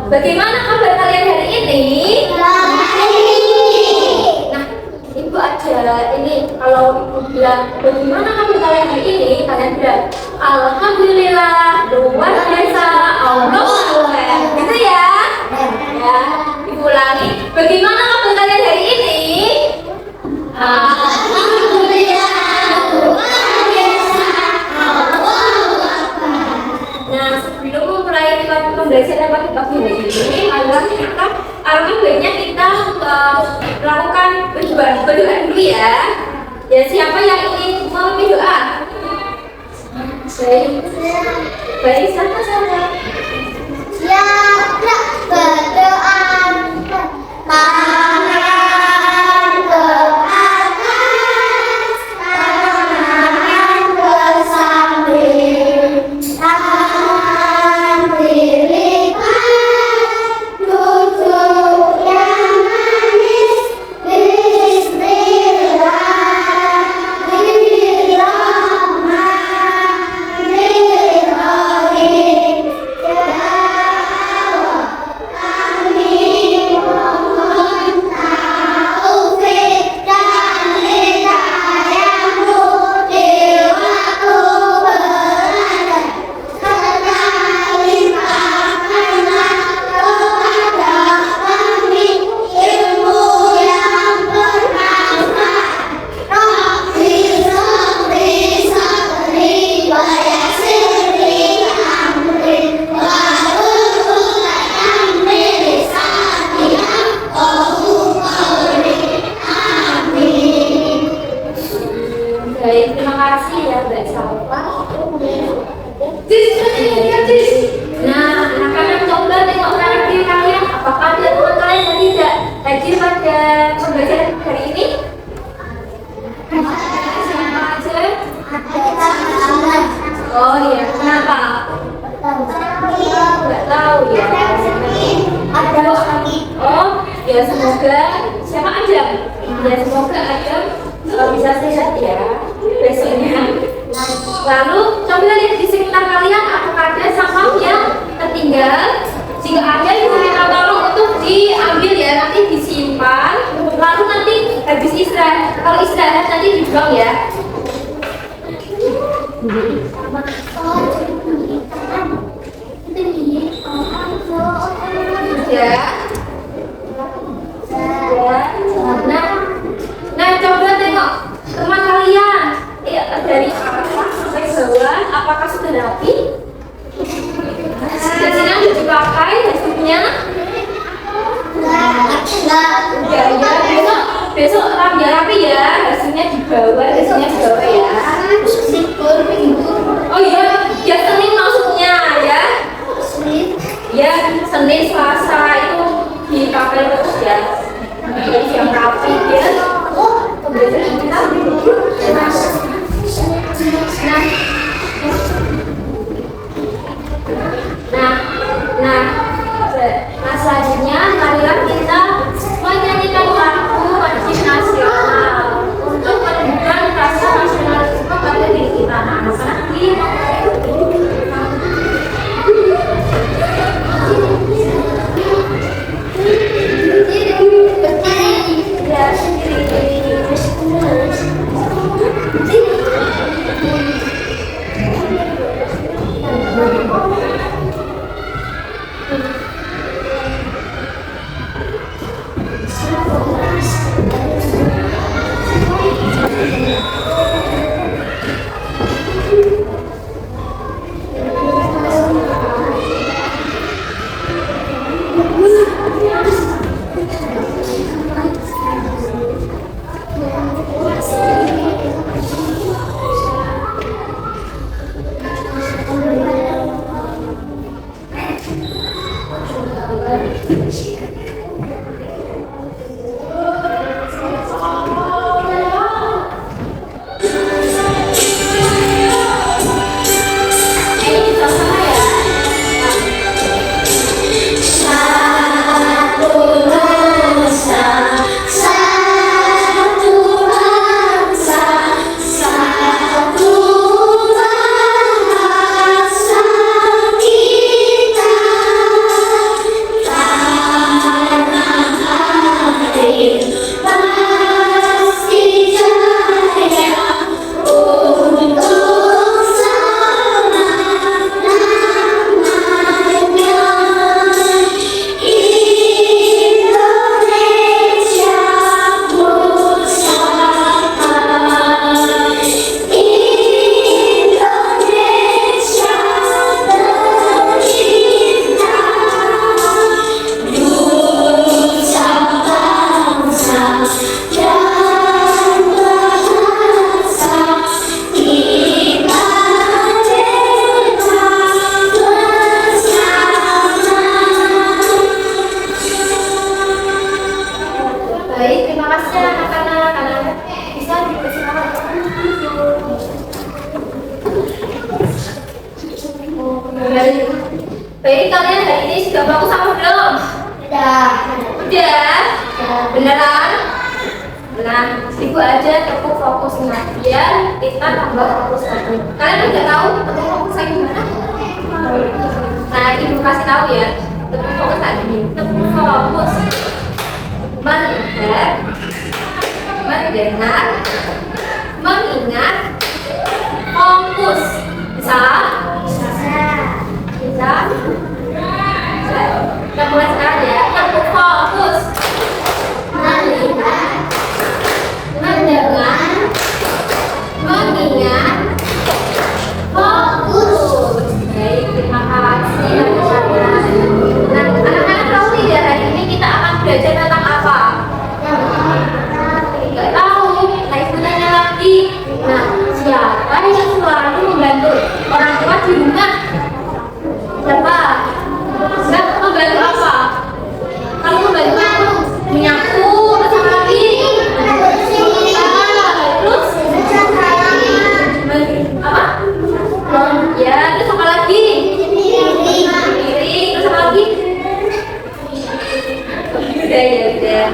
Bagaimana kabar kalian hari ini? Nah, ibu aja ini kalau ibu bilang bagaimana kabar kalian hari ini, kalian bilang alhamdulillah, luar biasa, Allah keren, gitu ya? Ya, ibu ulangi. Bagaimana kabar kalian hari ini? Alhamdulillah, luar biasa, Nah, sebelum memulai pembelajaran pagi-pagi hari ini, marilah kita alangkah baiknya kita melakukan berdoa dulu ya. Ya, siapa yang ingin memimpin doa? Baik, siapa saja? Siapa berdoa? Tangan ke atas, tangan ke samping, tangan dilipat, duduk yang manis, bismillah, bismillahirrahmanirrahim. Ya Allah, kami mohon taufik dan hidayah-Mu di waktu berada, serta limpahkanlah kepada kami ilmu yang bermanfaat. Rabbi sholli sadri wa yassir li amri wahlul 'uqdatam min lisani yafqahu qawli. Amin. Baik, terima kasih ya Mbak Salwa. Nah, anak-anak coba tengok kanan kiri kalian, apakah ada teman kalian yang tidak hadir pada pembelajaran hari ini? Siapa aja? Oh iya, kenapa? Nggak tahu ya. Oh, ya semoga siapa aja? Ya semoga aja bisa sehat ya besoknya. Lalu coba lihat di sekitar kalian apakah ada sampah yang tertinggal. Jika ada, diminta tolong untuk diambil ya, nanti disimpan. Lalu nanti habis istirahat, kalau istirahat nanti dibuang ya. Ya. Nah, coba tengok teman kalian dari atas sampai bawah, apakah sudah rapi? Biasanya sudah dipakai hasilnya? Ya, besok rapi ya, hasilnya di bawah ya. Oh iya, ya Senin maksudnya ya. Ya, Senin, Selasa itu dipakai terus ya. Jadi yang rapi ya. Pembelajaran kita nah selanjutnya marilah kita menyanyikan lagu wajib nasional untuk menunjukkan rasa nasionalisme pada diri kita. kalian hari ini sudah fokus apa belum? Udah. Udah? Beneran? Nah, ibu aja tepuk fokusnya biar kita tambah fokus lagi. Kalian udah tahu tepuk fokusnya gimana? Nah, ibu kasih tahu ya. Tepuk fokus lagi. Tepuk fokus. Melihat, mendengar, mengingat, fokus. Bisa? Bisa? Kita mulai sekarang ya. Tepuk fokus. Melihat, mendengar, mengingat, fokus. Baik, terima kasih anak-anak. Nah, anak-anak tahu tidak hari ini kita akan belajar tentang apa? Tidak tahu. Nah, ibu tanya lagi. Nah, siapa yang selalu membantu orang tua di rumah? Siapa? Siapa membantu apa? Kalau membantu apa? Menyapu, terus apa lagi? Terus apa? Ya, terus apa lagi? Piring, terus apa lagi? Udah ya, udah.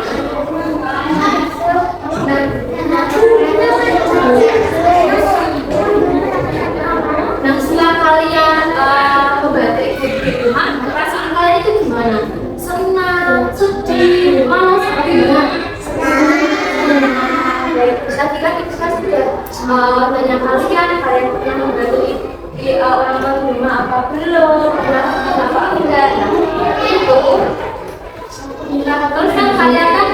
Nah, setelah kalian membantu ibu di rumah, perasaan kalian itu gimana? Senang, sedih, malas, apa gimana? Tadi kan kita sudah banyak kalian pernah membantu orang tua di rumah apa belum? Apa enggak? Itu. Nah, terus kan kalian kan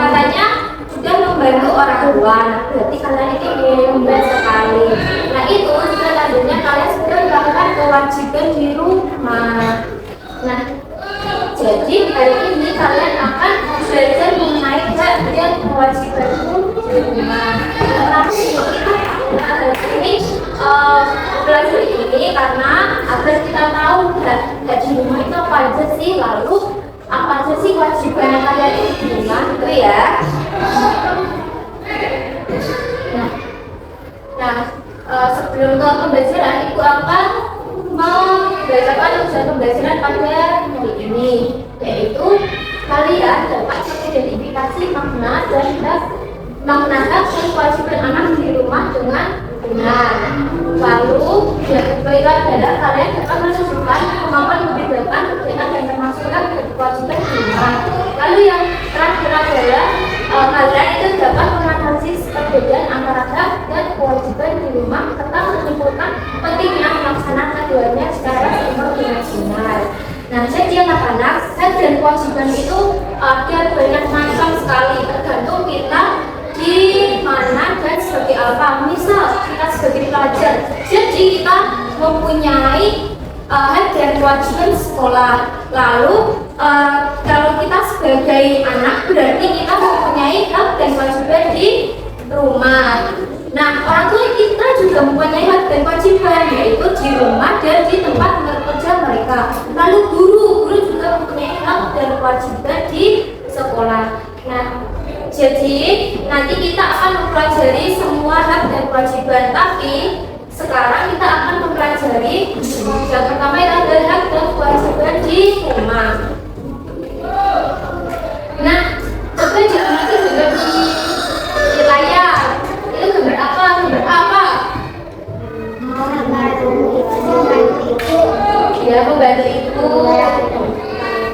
katanya sudah membantu orang tua, berarti kalian ini hebat sekali. Nah, itu juga tandanya kalian sudah melakukan kewajiban di rumah. Nah, jadi hari ini kalian akan belajar mengenai hak dan kewajiban di rumah. Ini belajar ini karena agar kita tahu hak di rumah itu apa aja sih, lalu apa aja sih kewajiban yang kalian di rumah gitu ya. Nah, sebelum ke pembelajaran, ibu akan membacakan ujian pembelajaran pada hari ini, yaitu kalian dapat mengidentifikasi makna dan hak dan kewajiban anak di rumah dengan benar. Lalu yang kedua adalah kalian dapat menunjukkan kemampuan membedakan perbedaan dan termasuk hak dan kewajiban di rumah. Lalu yang terakhir adalah kalian itu dapat menganalisis perbedaan antara hak dan kewajiban di rumah serta menyimpulkan pentingnya melaksanakan keduanya secara seimbang dengan benar. Nah, jadi anak-anak, hak dan kewajiban itu ada banyak macam sekali, tergantung kita di mana dan sebagai apa. Misal kita sebagai pelajar, jadi kita mempunyai hak dan kewajiban sekolah. Lalu kalau kita sebagai anak berarti kita mempunyai hak dan kewajiban di rumah. Nah, orang tua kita juga mempunyai hak dan kewajiban, yaitu di rumah dan di tempat kerja mereka. Lalu guru juga mempunyai hak dan kewajiban di sekolah. Nah, jadi nanti kita akan mempelajari semua hak dan kewajiban, tapi sekarang kita akan mempelajari yang pertama adalah hak dan kewajiban di rumah. Nah, coba diamati juga di layar. Itu gambar apa? Gambar apa? Ya, membantu ibu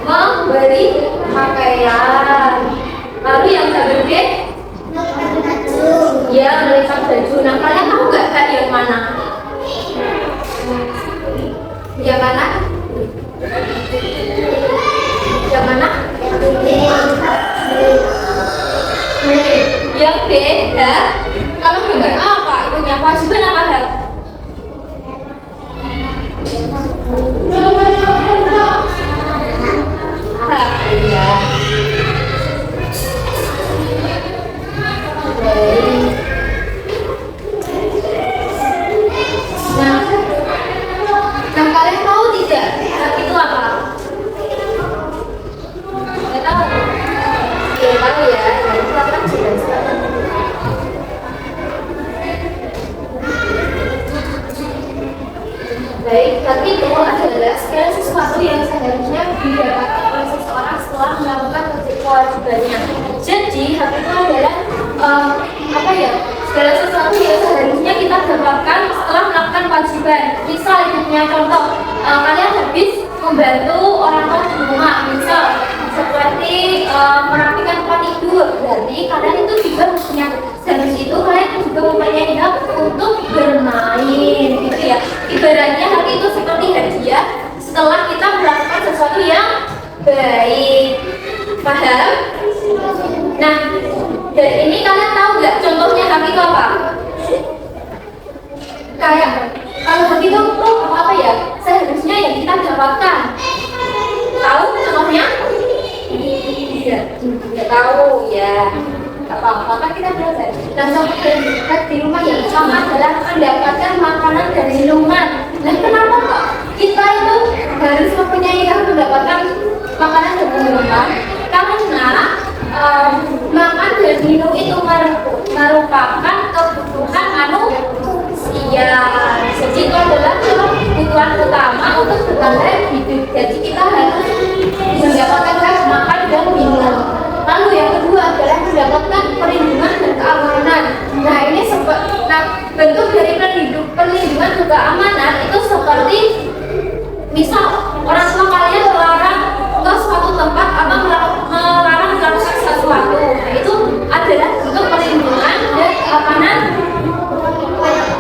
memberi pakaian. Lalu yang gambar B? Ya, melipat baju. Nah, kalian tahu nggak hak yang mana? Yang mana? Yang mana? Yang B, hak. Kalau gambar apa? Ibunya kewajiban apa hak? Hak, ya. Baik, tapi itu adalah segala sesuatu yang seharusnya didapatkan oleh seseorang setelah melakukan kewajibannya. Jadi, hak itu adalah apa ya? Segala sesuatu yang seharusnya kita dapatkan setelah melakukan kewajiban. Misal, punya contoh, kalian habis membantu orang tua di rumah, misal seperti merapikan tempat tidur, berarti kalian itu juga punya. Habis itu kalian juga mempunyai hak untuk bermain, gitu ya. Ibaratnya hak itu seperti hadiah setelah kita melakukan sesuatu yang baik. Paham? Nah, dari ini kalian tahu nggak contohnya hak itu apa? Kayak kalau hak itu apa ya? Seharusnya yang kita dapatkan. Tahu contohnya? Tidak tahu ya. Apa kita belajar. Nah, contoh di rumah yang pertama adalah mendapatkan makanan dan minuman. Nah, kenapa kok kita itu harus mempunyai hak mendapatkan makanan dan minuman? Karena makan dan minum itu merupakan kebutuhan manusia. Jadi itu adalah kebutuhan utama untuk bertahan hidup. Jadi kita harus mendapatkan hak makan dan minum. Lalu yang kedua adalah mendapatkan perlindungan dan keamanan. Nah, ini bentuk dari perlindungan dan keamanan itu seperti misal orang tua kalian melarang ke suatu tempat atau melarang melakukan sesuatu. Nah, itu adalah bentuk perlindungan dan keamanan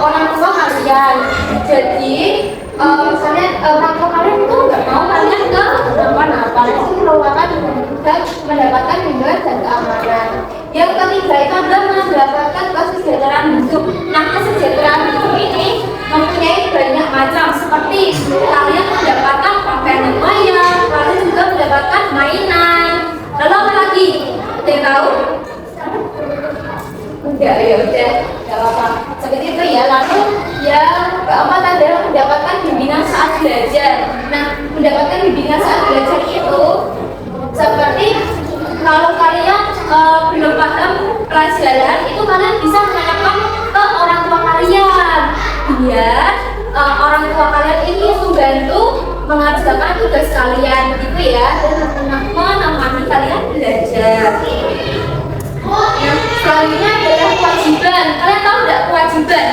orang tua kalian. Jadi kalian orang tua kalian itu nggak mau kalian ke apa-apa, itu merupakan mendapatkan lindungan dan keamanan. Yang ketiga itu adalah mendapatkan kesejahteraan hidup. Nah, kesejahteraan hidup ini mempunyai banyak macam, seperti kalian mendapatkan pakaian yang layak, kalian juga mendapatkan mainan. Lalu apa lagi? Ada yang tahu? Enggak, ya udah, nggak apa-apa. Seperti itu ya. Lalu yang keempat adalah mendapatkan bimbingan saat belajar. Nah, mendapatkan bimbingan saat belajar itu seperti kalau kalian belum paham pelajaran, itu kalian bisa menanyakan ke orang tua kalian, biar orang tua kalian ini membantu mengerjakan tugas kalian, gitu ya, dan menemani kalian belajar. Yang selanjutnya adalah kewajiban. Kalian tahu nggak kewajiban?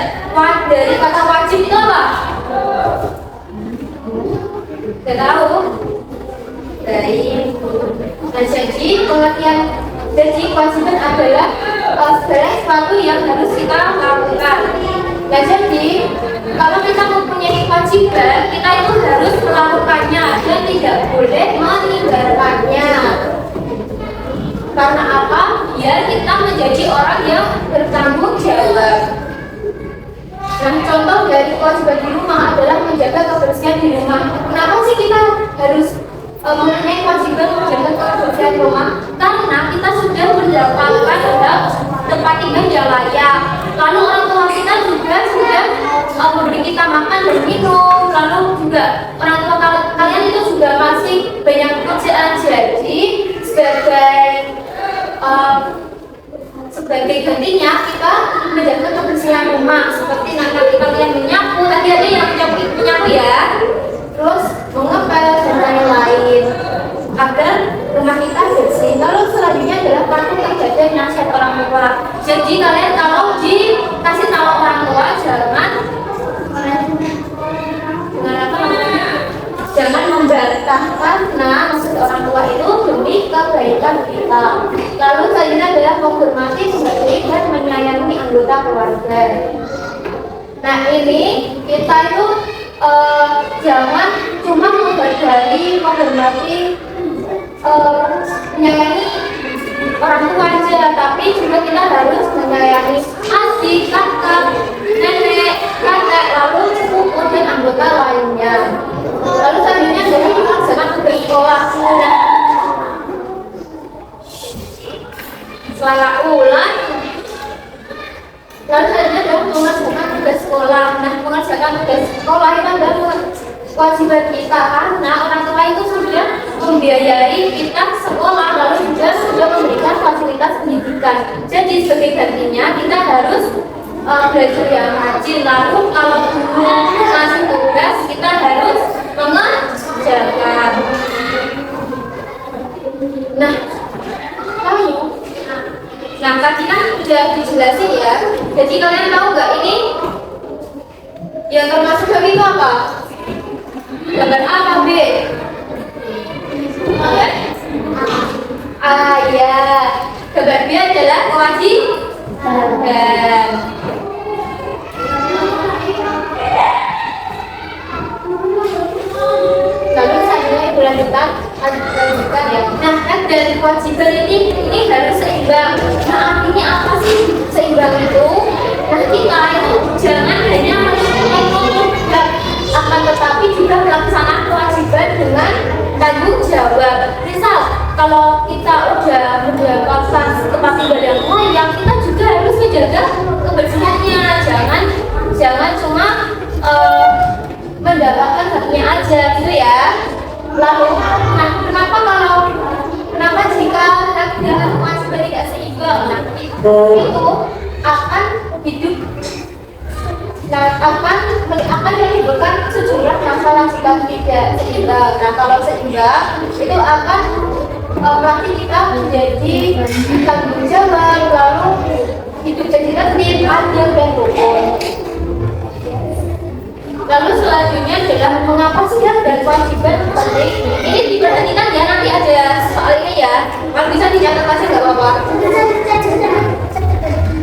Dari kata wajib itu apa? Nggak tahu? Baik. Nah, jadi kewajiban adalah segala sesuatu yang harus kita lakukan. Nah, jadi kalau kita mempunyai kewajiban, kita itu harus melakukannya dan tidak boleh meninggalkannya. Karena apa? Biar kita menjadi orang yang bertanggung jawab. Nah, contoh dari kewajiban di rumah adalah menjaga kebersihan di rumah. Kenapa sih kita harus mempunyai kewajiban menjaga kebersihan di rumah? Karena kita sudah mendapatkan tempat tinggal yang layak. Lalu orang tua kita juga sudah memberi kita makan dan minum. Lalu juga orang tua kalian itu juga masih banyak pekerjaan. Jadi sebagai gantinya kita menjaga kebersihan rumah, seperti nanti kalian menyapu, tadi ada yang menyapu ya, terus mengepel dan lain-lain agar rumah kita bersih. Lalu selanjutnya adalah patuh terhadap nasihat orang tua. Jadi kalian kalau dikasih tahu orang tua jangan membantah, karena maksud orang tua itu demi kebaikan kita. Lalu selanjutnya adalah menghormati, menghargai dan menyayangi anggota keluarga. Nah, ini kita itu jangan cuma menghargai, menghormati, menyayangi orang tua aja, tapi juga kita harus menyayangi adik, kakak, nenek, kakak, lalu sepupu dan anggota lainnya. Lalu selanjutnya adalah melaksanakan tugas sekolah. Salah ulang. Lalu selanjutnya adalah mengerjakan tugas sekolah. Nah, mengerjakan tugas sekolah itu adalah kewajiban kita, karena orang tua itu sudah membiayai kita sekolah, lalu juga sudah memberikan fasilitas pendidikan. Jadi sebagai gantinya kita harus belajar yang rajin. Lalu kalau guru ngasih tugas, kita Nah, lalu, nah tadi kan udah dijelasin ya. Jadi kalian tahu nggak ini yang termasuk dari itu apa? Gambar A atau B? Ya? A ya. Gambar B adalah kewajiban. Lalu selanjutnya ibu lanjutkan ya. Nah, hak dan kewajiban ini harus seimbang. Nah, artinya apa sih seimbang itu? Nah, kita itu jangan hanya mengikuti hak, akan tetapi juga melaksanakan kewajiban dengan tanggung jawab. Misal, kalau kita udah mendapatkan tempat tinggal yang layak, kita juga harus menjaga kebersihannya. Jangan cuma mendapatkan haknya aja gitu ya. Lalu, nah kenapa jika hak dan kewajiban tidak seimbang? Nah, itu akan hidup. Nah, akan menimbulkan sejumlah masalah jika tidak seimbang. Nah, kalau seimbang itu akan berarti kita menjadi tanggung jawab, lalu hidup jadi tertib, adil dan rukun. Lalu selanjutnya adalah mengapa sih hak dan kewajiban penting? Ini diperhatikan ya, nanti ada soal ini ya. Kalau bisa dicatat aja nggak apa-apa.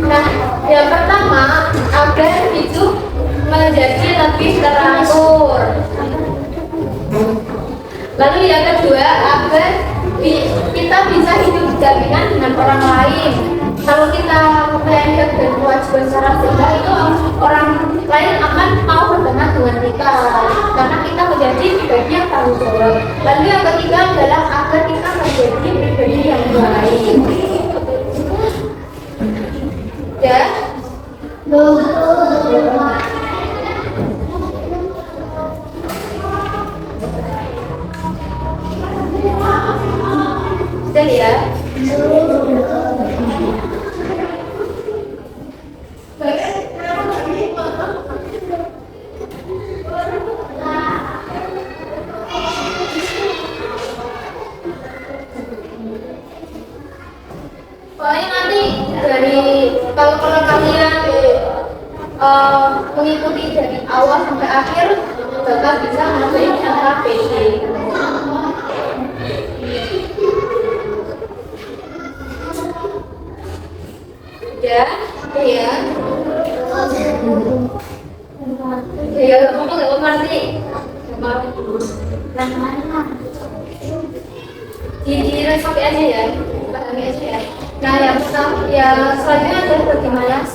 Nah, yang pertama agar hidup menjadi lebih teratur. Lalu yang kedua agar kita bisa hidup berdampingan dengan orang lain. Kalau kita mempunyai hak dan kewajiban secara seimbang, itu orang lain akan mau berteman dengan kita karena kita menjadi pribadi yang tanggung jawab. Lalu yang ketiga adalah agar kita menjadi pribadi yang baik. Ya. Sudah ya. Pokoknya nanti dari kalau kalian mengikuti dari awal sampai akhir bakal bisa menjadi antara PD. Ya. Ya, kamu nggak ngerti. Di respon aja ya, pahami aja ya. Nah, yang selanjutnya adalah bagaimana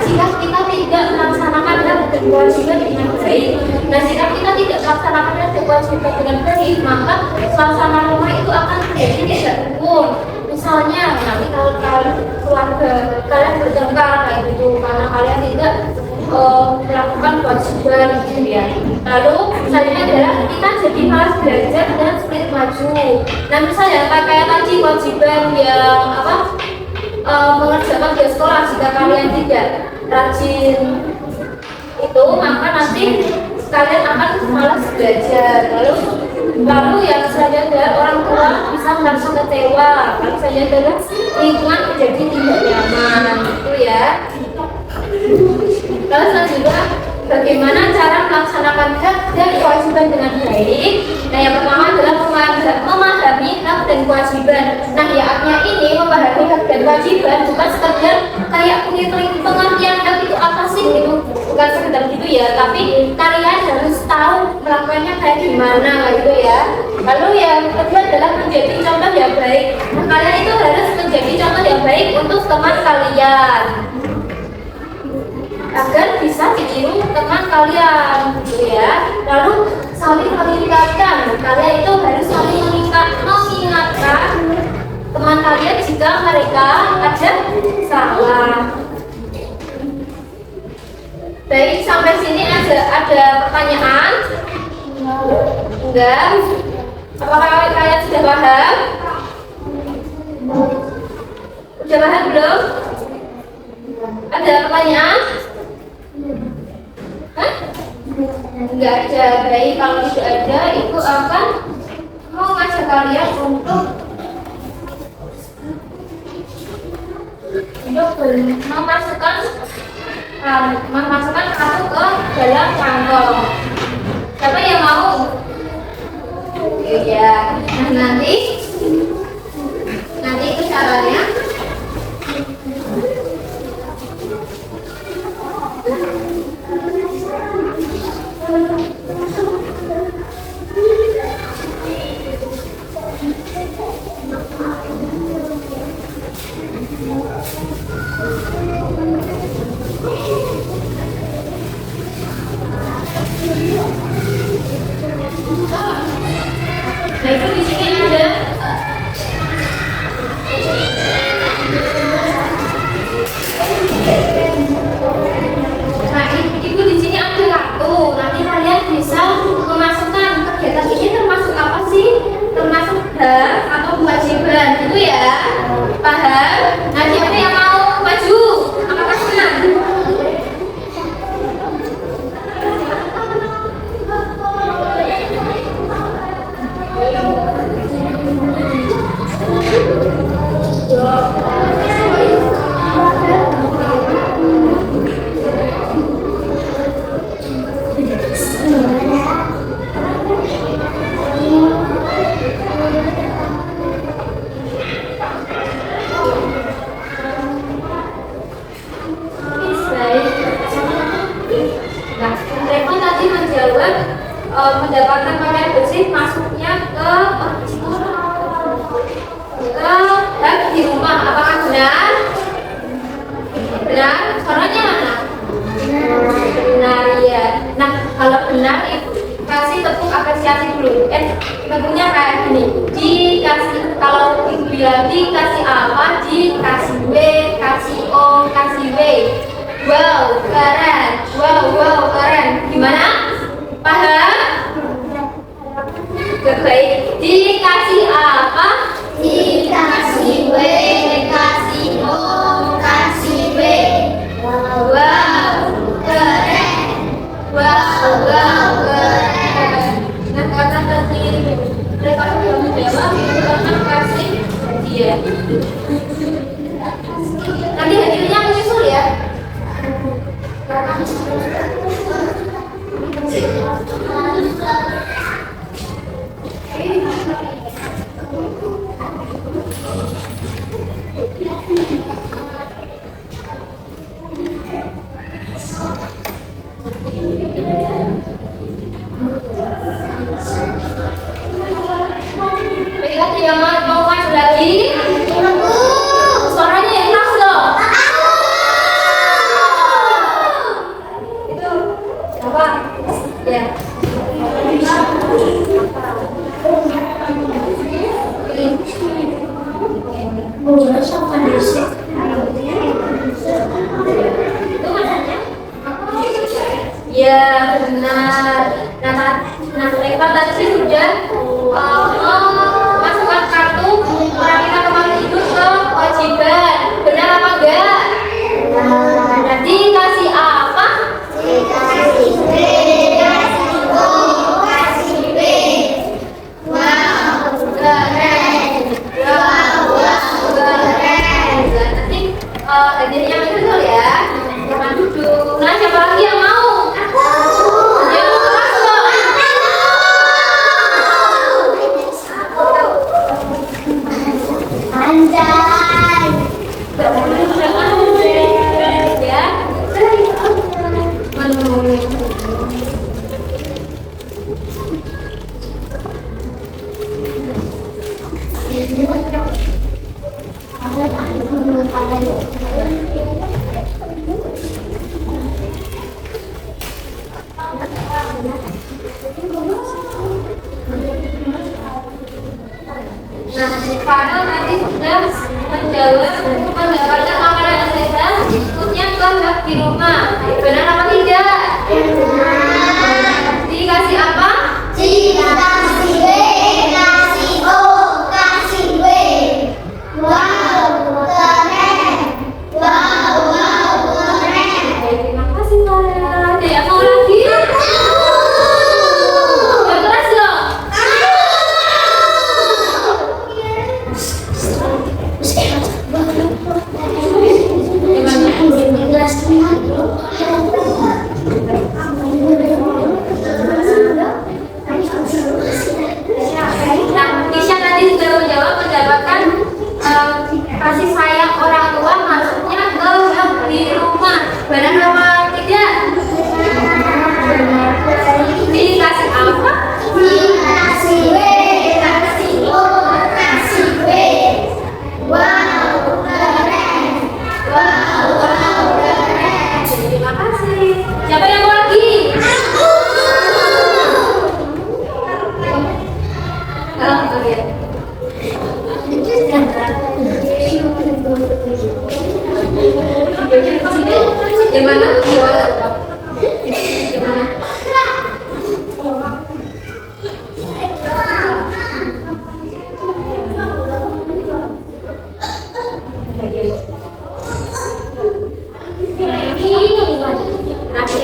jika kita tidak melaksanakan hak dan kewajiban dengan baik. Nah, jika kita tidak melaksanakan hak dan kewajiban dengan baik, maka suasana rumah itu akan menjadi tidak rukun. Misalnya, nanti kalau keluarga kalian bertengkar kayak gitu karena kalian tidak melakukan kewajiban gitu ya. Lalu selanjutnya adalah kita jadi malas belajar dan sulit maju. Nah, misalnya kayak tadi kewajiban yang mengerjakan di sekolah, jika kalian tidak rajin itu, maka nanti kalian akan malas belajar. Lalu yang selanjutnya adalah orang tua bisa merasa kecewa. Lalu selanjutnya adalah lingkungan menjadi tidak nyaman gitu ya. Lalu selanjutnya bagaimana cara melaksanakan hak dan kewajiban dengan baik. Nah, yang pertama adalah memahami hak dan kewajiban. Nah, ya artinya ini memahami hak dan kewajiban bukan sekedar kayak pengertian hak itu apa sih gitu, bukan sekedar gitu ya, tapi kalian harus tahu melakukannya kayak gimana gitu ya. Lalu yang kedua adalah menjadi contoh yang baik. Nah, kalian itu harus menjadi contoh yang baik untuk teman kalian agar bisa ditiru teman kalian gitu ya. Lalu saling mengingatkan, kalian itu harus saling mengingatkan teman kalian jika mereka ada salah. Baik, sampai sini ada pertanyaan? Enggak? Apakah kalian sudah paham? Sudah paham belum? Ada pertanyaan? Hah? Enggak ada. Baik, kalau tidak ada, itu akan mau ngajak kalian untuk memasukkan kartu ke dalam kantong. Siapa yang mau? Iya. Nah, nanti itu caranya. Nah, itu di sini ada itu di sini ada kartu. Nanti kalian bisa memasukkan kegiatan ini termasuk apa sih? Termasuk hak atau kewajiban itu ya. Paham? Nah, siapa yang mau maju? Apakah senang? Mendapatkan pakaian bersih masuknya ke hak di rumah. Apakah benar? Benar? Suaranya mana? Benar ya. Nah, kalau benar itu kasih tepuk apresiasi dulu. Tepuknya kayak gini. Dikasih, kalau bilang dikasih apa? Dikasih W, kasih O, kasih W. Wow, keren. Wow, keren. Gimana? Paham? Baik. Dikasih apa? Dikasih W, kasih O, kasih W. Wow, keren. Wow, keren. Nah, karena tadi mereka belum menjawab, karena kasih hadiah. Nanti hadiahnya menyusul ya. Baiklah, yang mau maju lagi? Suaranya yang keras loh. Itu apa? Ya. Ya, benar. Nah, mereka tadi sudah masukkan kartu orang kita kemarin itu ke kewajiban. Benar apa enggak? Nah, dikasih apa? Dikasih W, kasih O, kasih W. Wow, keren. Wow, keren. Nanti hadiahnya betul ya. Jangan duduk. Nah, siapa lagi yang mau? Yang keras loh. Anjay. Ya. Nah, karena nanti sudah menjawab mendapatkan makanan yang sehat, ikutnya ke hak di rumah. Benar apa tidak? Dikasih apa? Dikasih W, kasih O, kasih W. Wow, keren. Wow, keren. Terima kasih, Farah. Ada yang mau lagi? Yang keras loh.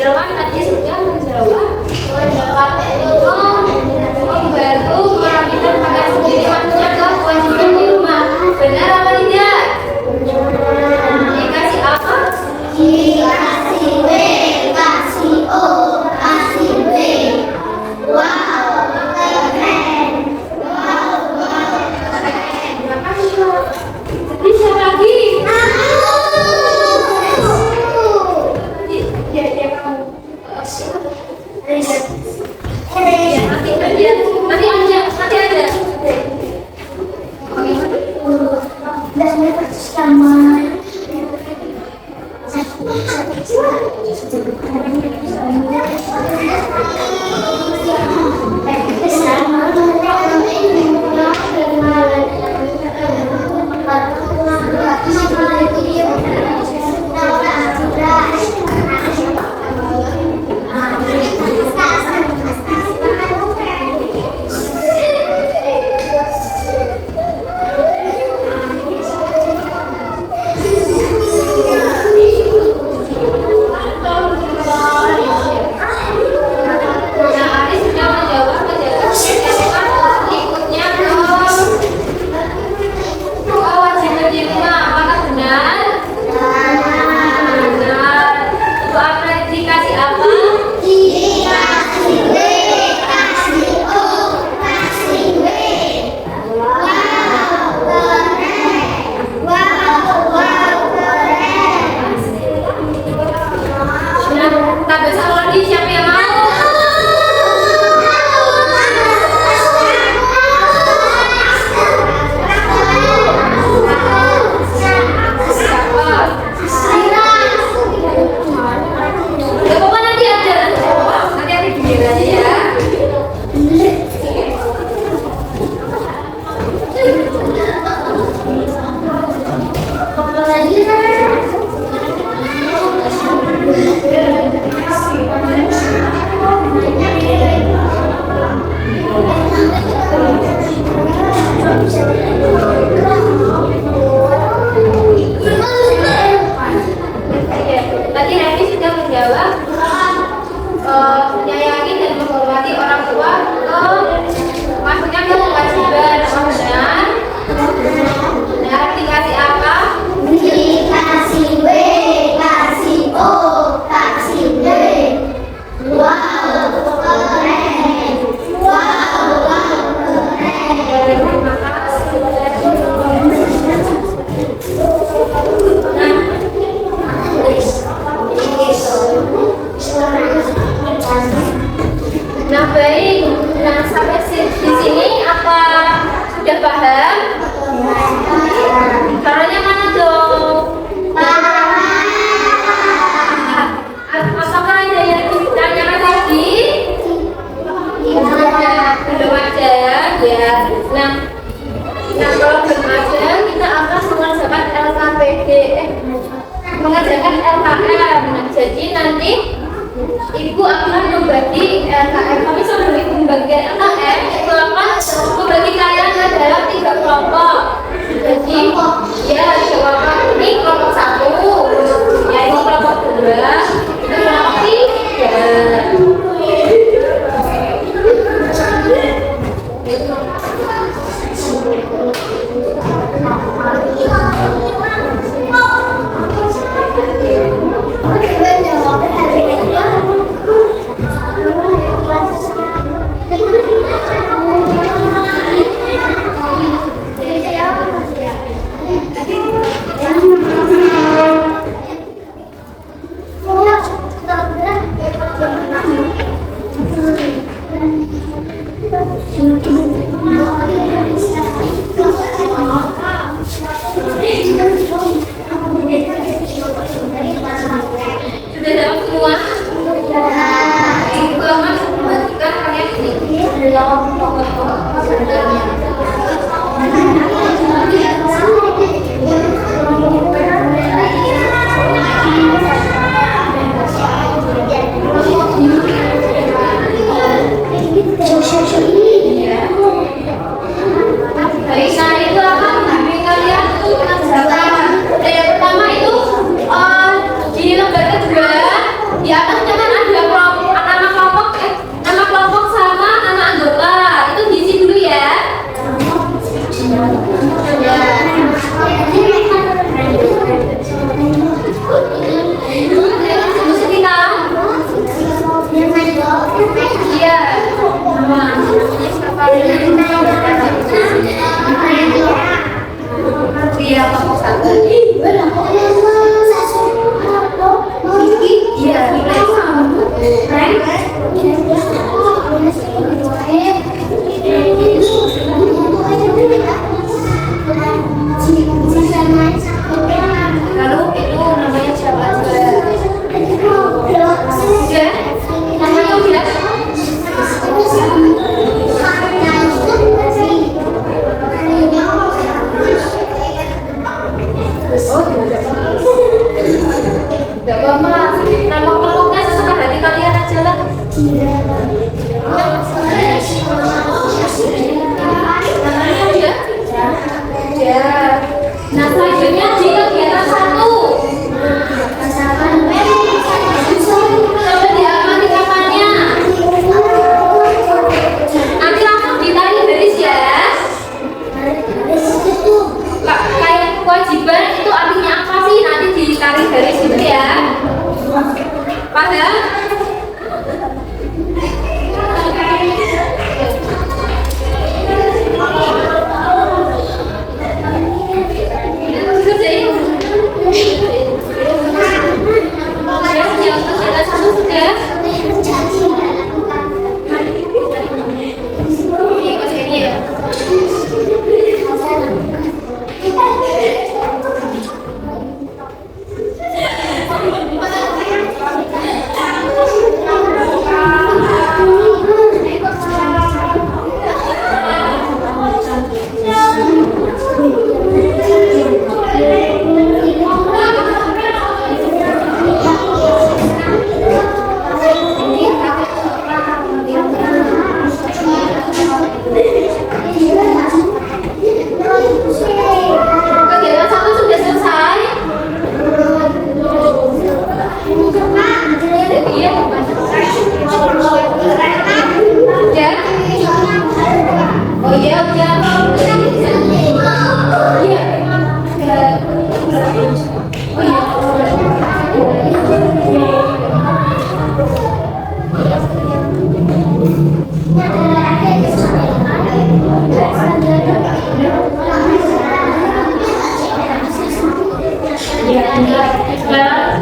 Jerawan tadi sudah menjawab. Mendapat membantu merapikan pakaian sendiri maksudnya ke kewajiban di rumah. Benar apa tidak? Dikasih apa? Dikasih W, kasih O, kasih B. Wow, keren. Wow, keren. Terima kasih Pak. Jadi siapa lagi? Ya kamu. Nanti aja. Tadi Raffi sudah menjawab menyayangi dan menghormati orang tua maksudnya ke kewajiban. Benar. Dikasih apa? Dikasih W, kasih O, kasih B. Wow, keren. Wow, keren. Terima kasih. Nah baik, nah sampai di sini apa sudah paham? Caranya mana dong? Apakah ada yang ditanyakan lagi? Belum ada ya. Nah kalau belum ada kita akan mengerjakan LKPD, mengerjakan LKM. Nah, jadi nanti Ibu akan membagi LKM. Kami sebelum Ibu membagikan LKM, Ibu akan membagi kalian ke dalam 3 kelompok. Jadi ya 3 kelompok ini kelompok 1, ya ini kelompok 2, itu kelompok 3. Di atasnya kan Iya, Pak Ustaz. Lalu itu namanya siapa juga? Ya, namanya udah. Gak apa-apa, nama kelompoknya sesuka hati kalian aja lah. Namanya udah? Ya. Nah, selanjutnya di kegiatan 1. Coba diamati kapannya. Nanti langsung ditarik garis ya. Kayak kewajiban itu artinya apa sih? Nanti ditarik garis gitu ya. Paham?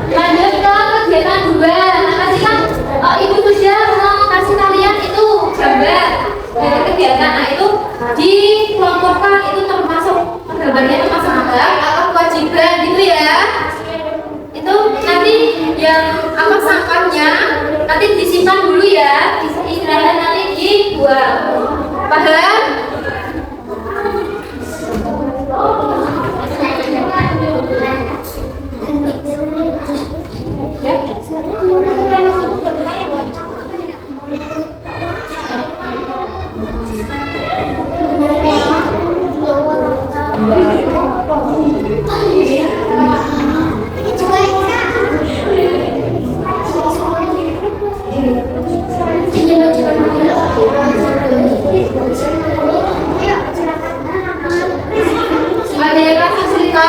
Lanjut ke kegiatan 2. Nah, tadi kan Ibu sudah kasih kalian itu gambar dari kegiatan. Nah, itu dikelompokkan, itu termasuk gambarnya termasuk hak atau kewajiban gitu ya. Itu nanti yang apa sampahnya nanti disimpan dulu ya, istilahnya nanti dibuang. Paham? Ada yang kasih cerita?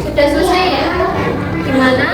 Sudah selesai ya? Gimana?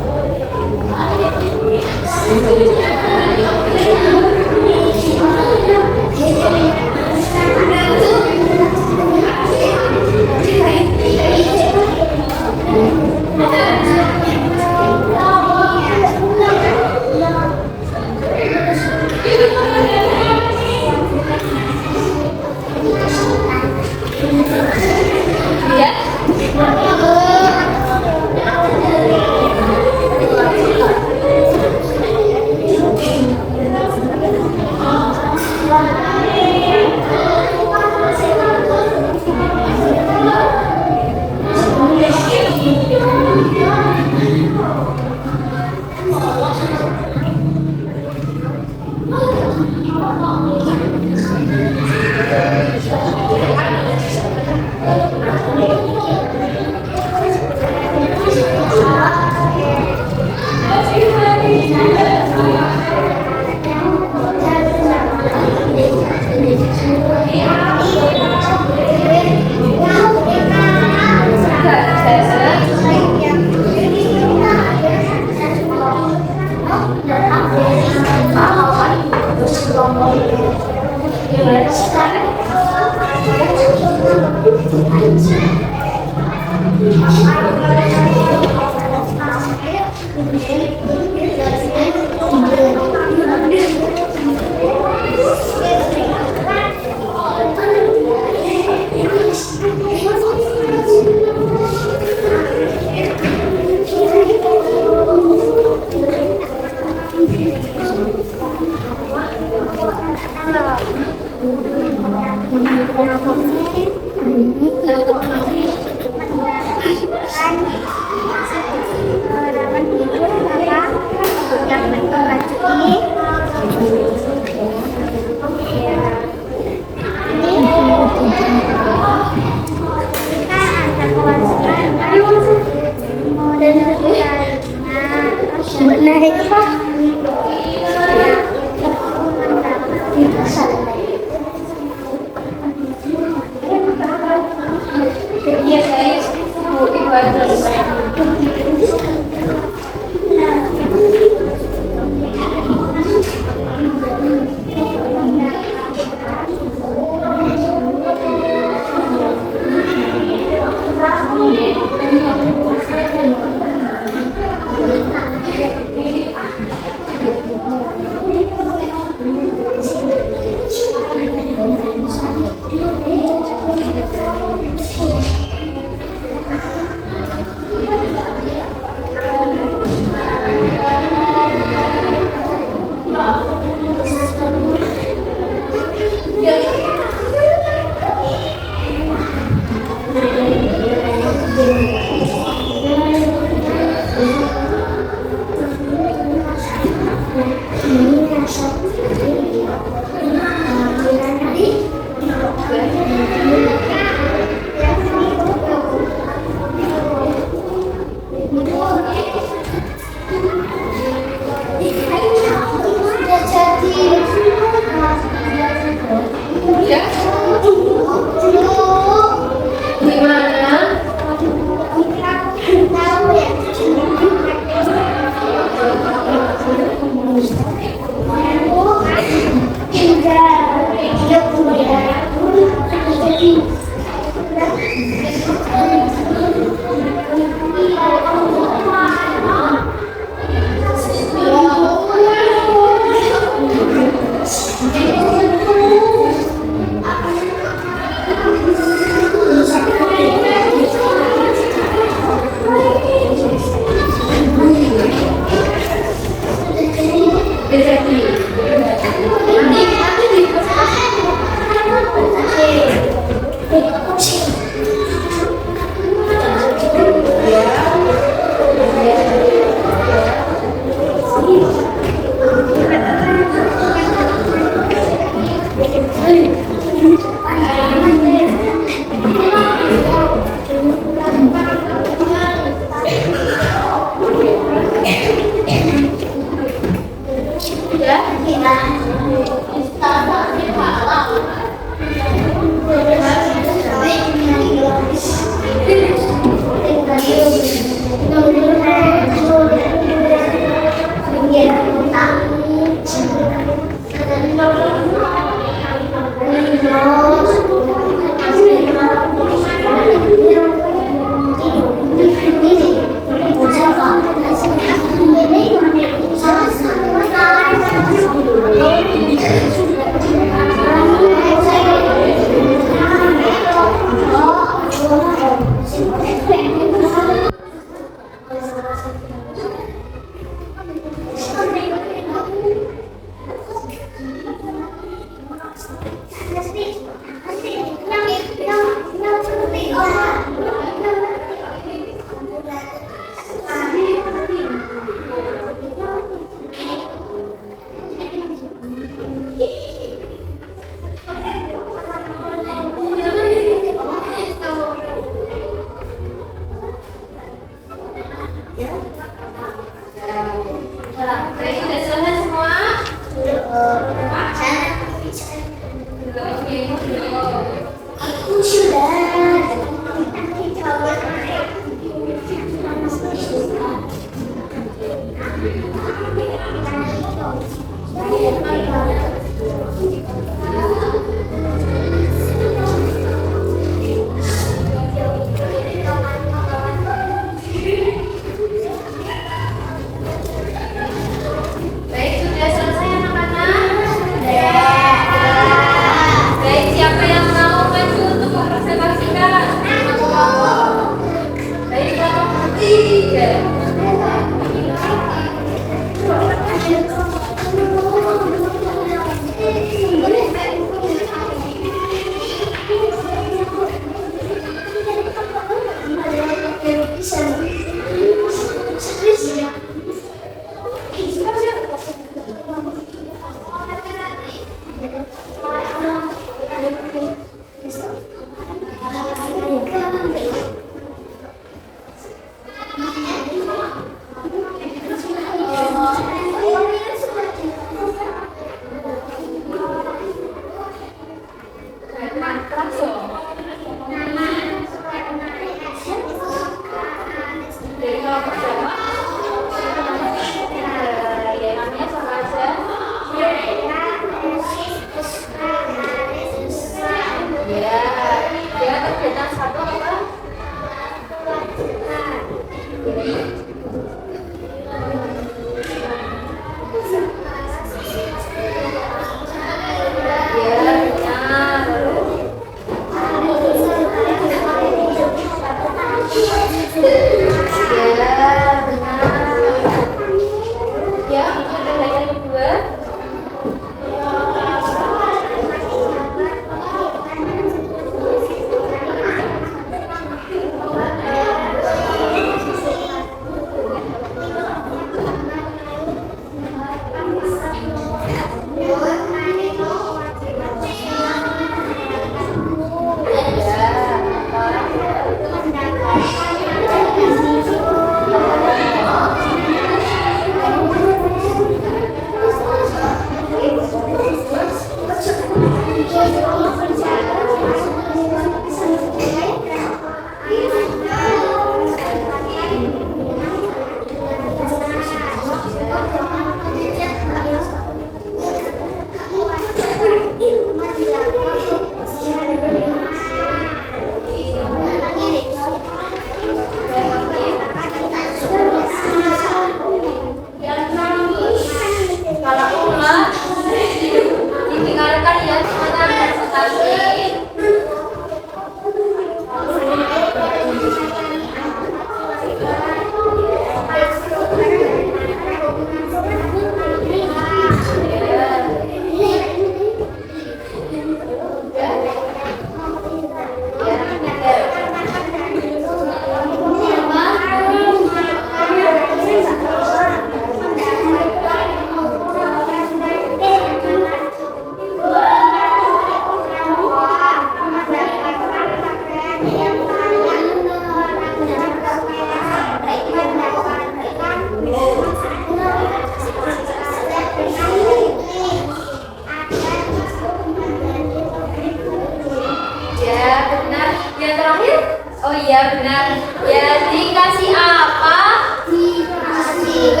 Ya, dikasih apa? Dikasih W,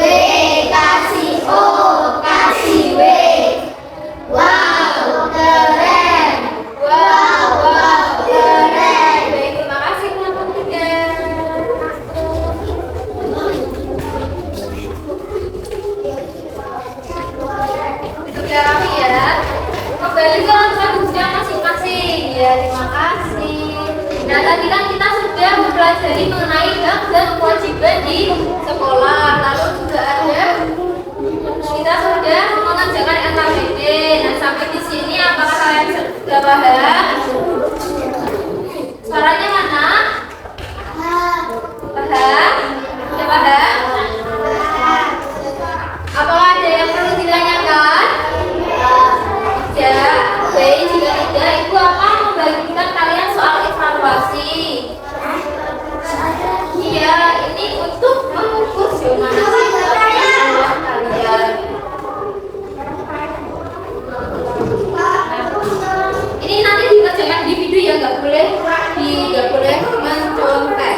kasih O, kasih W. Wow, keren. Wow, keren. Baik, terima kasih kelompok 3. Sudah rapi ya. Kembali ke kelompok masing-masing. Ya, terima kasih. Nah, tadi kan kita sudah mempelajari mengenai hak dan kewajiban di sekolah. Lalu juga ada kita sudah mengerjakan LKPD. Nah, sampai di sini apakah kalian sudah paham? Suaranya mana? Paham? Sudah paham? Apakah ada yang perlu ditanyakan? Ya, baik. Jika tidak, Ibu akan membagikan kalian soal evaluasi. Iya, ini untuk mengukur zona kalian. Ini nanti dikerjakan di video ya, nggak boleh mencontek.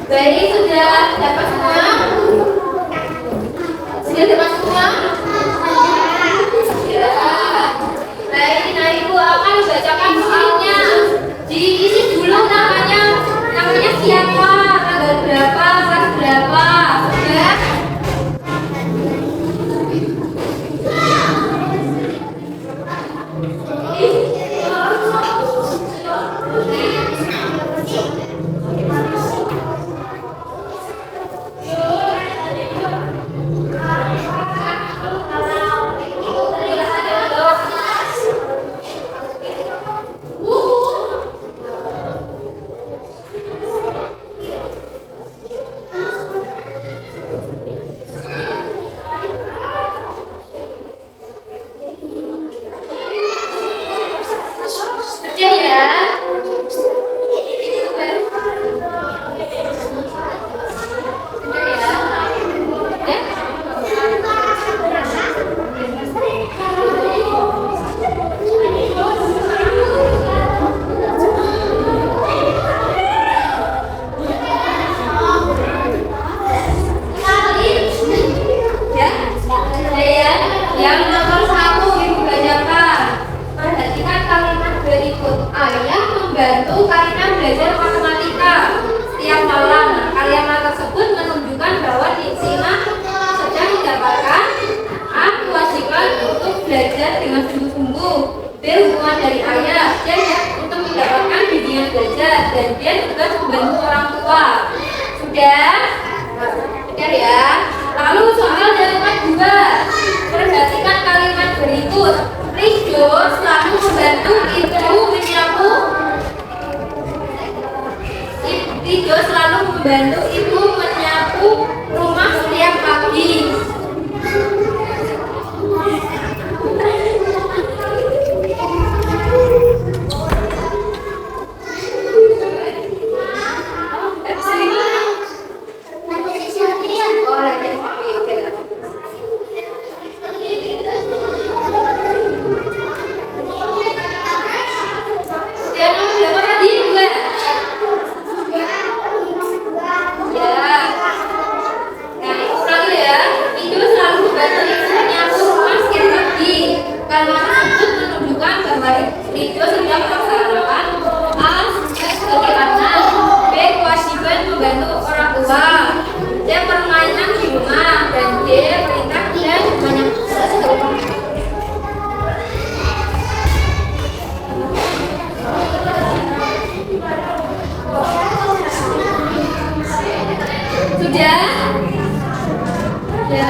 Baik, sudah dapat semua? Sudah dapat semua? Ya. Baik, nah Ibu akan membacakan soalnya. Diisi dulu namanya siapa, tanggal berapa, kelas berapa. Sudah? Sudah ya? Yang nomor 1 Ibu bacakan. Perhatikan kalimat berikut. Ayah membantu Karina belajar matematika setiap malam. Kalimat tersebut menunjukkan bahwa Sina sedang mendapatkan A. Kewajiban untuk belajar dengan sungguh-sungguh. B. Hubungan dari ayah. C. Untuk mendapatkan bimbingan belajar. Dan D. Tugas membantu orang tua. Sudah? Sudah ya? Lalu soal kalimat 2. Perhatikan kalimat berikut. Ridho selalu membantu ibu menyapu. Ridho selalu membantu ibu menyapu rumah setiap pagi. Sudah? Ya.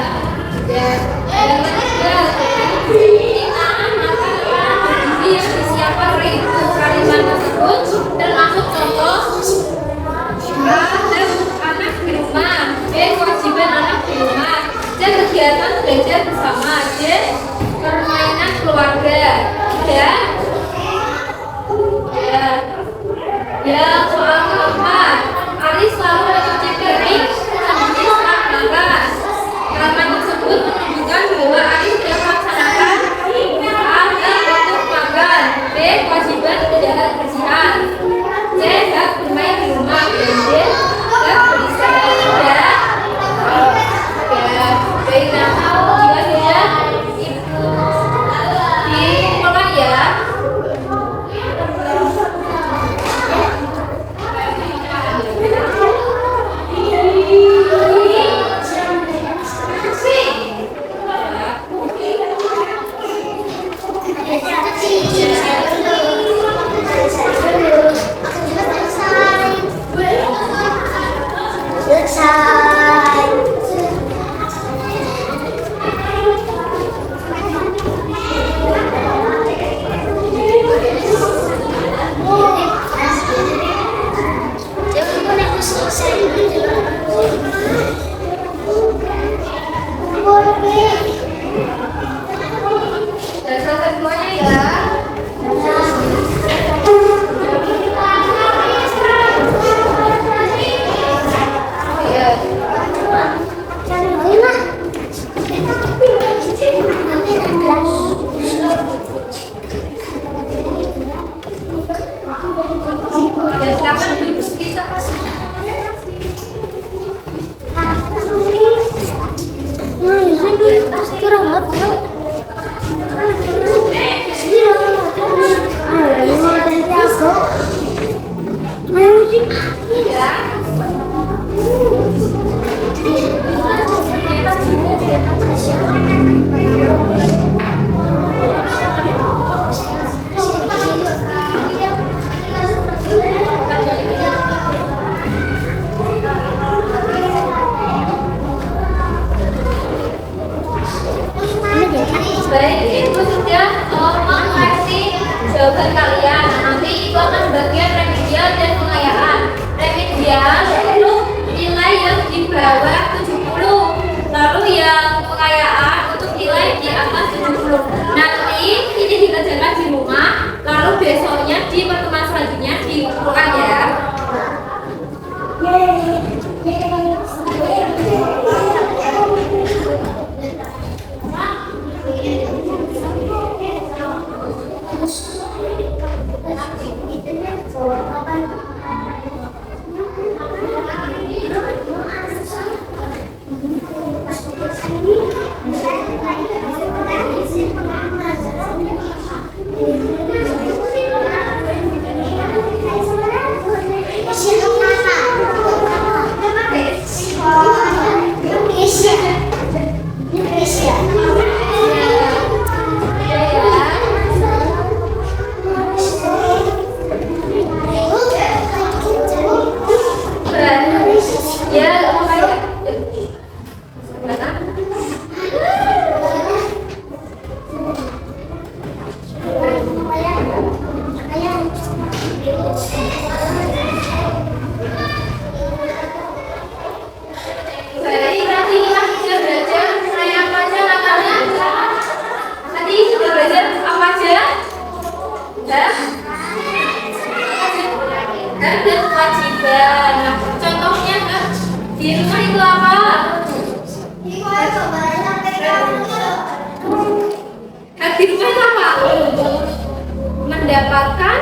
Mendapatkan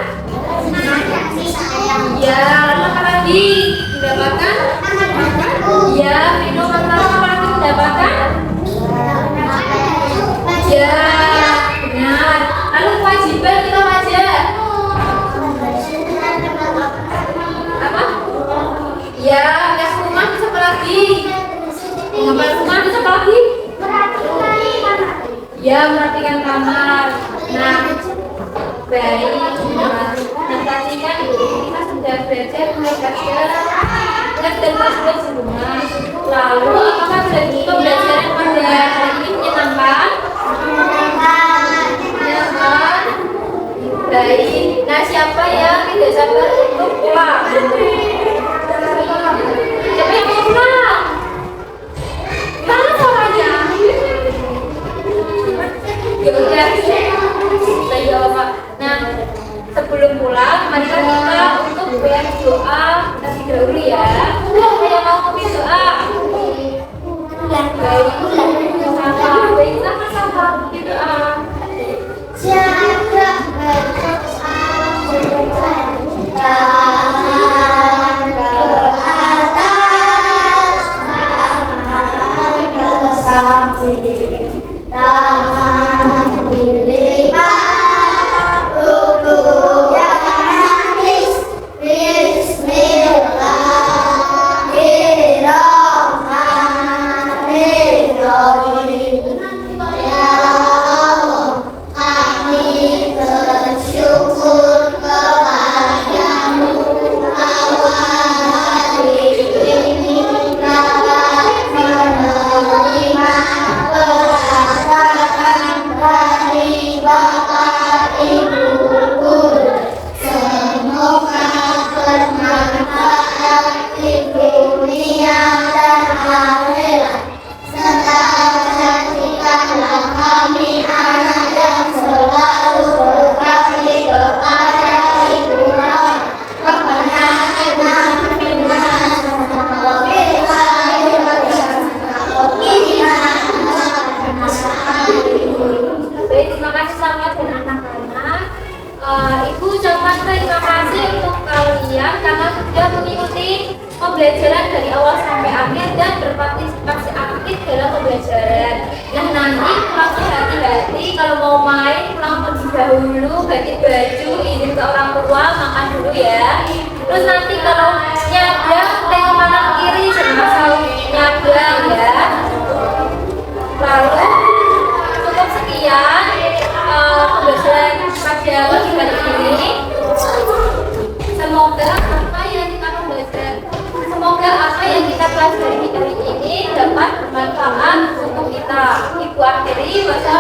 ya, lalu apa lagi? Mendapatkan ya, minum atau apa lagi mendapatkan ya, benar. Lalu kewajiban kita baca apa? Ya, gas rumah bisa apa lagi? Kamar rumah bisa apa lagi? Ya, merhatikan kamar. Nah, baik. Nah, tadi kan kita sudah belajar mengajar dan masuk semua. Lalu apakah pembelajaran pada hari ini menyenangkan? Menyenangkan. Baik. Nah, siapa yang tidak sabar untuk pulang? Siapa yang mau pulang? Mana suaranya? Ya udah. Nah, sebelum pulang, mari kita untuk berdoa terlebih dahulu ya. Siapa yang mau memimpin doa? Baik, sama-sama memimpin doa. Jaga Ibu ucapkan terima kasih untuk kalian karena sudah mengikuti pembelajaran dari awal sampai akhir dan berpartisipasi aktif dalam pembelajaran. Nah, nanti pulang hati-hati, kalau mau main pulang terlebih dahulu, ganti baju, izin ke orang tua, makan dulu ya. Terus nanti kalau nyadang tengok kanan kiri, jangan asal nyadang ya. Lalu cukup sekian pembelajaran pada pagi hari ini. Semoga apa yang kita pelajari hari ini dapat bermanfaat untuk kita. Ibu akhiri, wassalamualaikum.